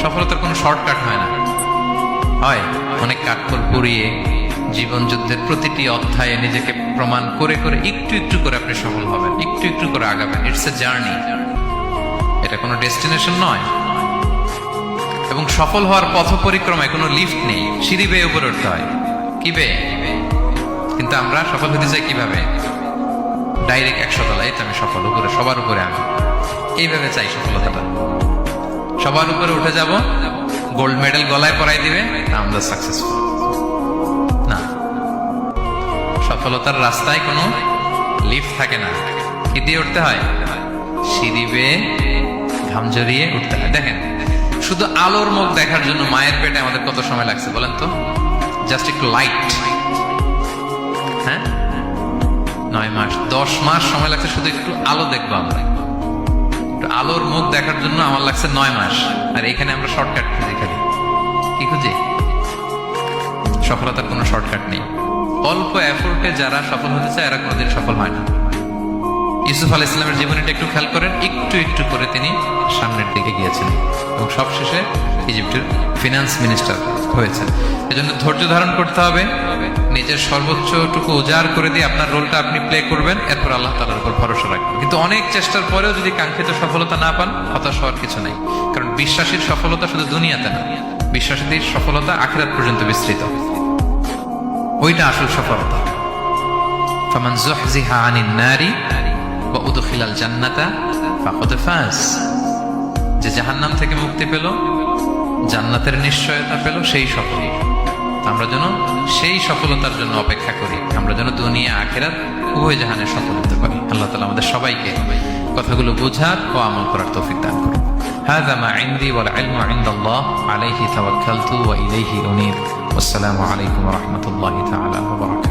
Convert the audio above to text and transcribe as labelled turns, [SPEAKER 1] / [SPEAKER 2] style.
[SPEAKER 1] সফলতার কোনো শর্টকাট হয় না, হয় অনেক কাঠখড় পুড়িয়ে জীবন যুদ্ধের প্রতিটি অধ্যায়ে নিজেকে প্রমাণ করে করে একটু একটু করে আপনি সফল হবেন, একটু একটু করে আগাবেন। ইটস এ জার্নি, এটা কোনো ডেস্টিনেশন নয়। এবং সফল হওয়ার পথ পরিক্রমায় কোনো লিফট নেই, সিঁড়ি বেয়ে উপরে উঠতে হয়। কি বেয়ে? কিন্তু আমরা সফল হতে চাই কিভাবে? ডাইরেক্ট 100 তলায় তো আমি সফল, উপরে সবার উপরে আমি, এইভাবে চাই সফলতাটা। সবার উপরে উঠে যাব, গোল্ড মেডেল গলায় পরাই দিবে, আমরা সাকসেসফুল না। সফলতার রাস্তায় কোনো লিফট থাকে না। কি দিয়ে উঠতে হয়? সিঁড়ি বেয়ে ঘাম জড়িয়ে উঠতে হয়। দেখেন, শুধু আলোর মুখ দেখার জন্য মায়ের পেটে আমাদের কত সময় লাগছে বলেন তো? জাস্ট একটু লাইট, হ্যাঁ, 9 মাস 10 মাস সময় লাগছে শুধু একটু আলো দেখবো আমরা। একটু আলোর মুখ দেখার জন্য আমার লাগছে 9 মাস। আর এখানে আমরা শর্টকাট খুঁজি, খালি কি খুঁজি? সফলতার কোনো শর্টকাট নেই। অল্প এফোর্টে যারা সফল হতে চায় এরা কোনোদিন সফল হয় না। ইউসুফ আলাইহিস সালামের জীবনীটা একটু খেয়াল করেন, একটু একটু করে তিনি সামনের দিকে গিয়েছেন এবং সবশেষে ইজিপ্টের ফিনান্স মিনিস্টার হয়েছেন। এজন্য ধৈর্য ধারণ করতে হবে, নিজের সর্বোচ্চটুকু উজাড় করে দিয়ে আপনার রোলটা আপনি প্লে করবেন, এরপর আল্লাহ তাআলার উপর ভরসা রাখবেন। কিন্তু অনেক চেষ্টার পরেও যদি কাঙ্ক্ষিত সফলতা না পান, হতাশ হওয়ার কিছু নাই। কারণ বিশ্বাসীর সফলতা শুধু দুনিয়াতে না, বিশ্বাসীদের সফলতা আখিরাত পর্যন্ত বিস্তৃত। ওইটা আসল সফলতা। ফামান যুহজিহা আনিন নারি ওয়া উদখিলাল জান্নাতা ফাকাদ ফাজ। যে জাহান্নাম থেকে মুক্তি পেল, জান্নাতের নিশ্চয়তা পেল, সেই সফল। আমরা যেন সেই সফলতার জন্য অপেক্ষা করি, আমরা যেন দুনিয়া আখিরাত উভয় জাহানে সফল হতে পারি। আল্লাহ তাআলা আমাদের সবাইকে কথাগুলো বোঝার ও আমল করার তৌফিক দান করুন। হাযা মা ইনদি ওয়াল ইলমু ইনদাল্লাহ আলাইহি তাওয়াক্কালতু ওয়া ইলাইহি উনীব। ওয়াসসালামু আলাইকুম ওয়া রাহমাতুল্লাহি তাআলা ওয়া বারাকাতুহু।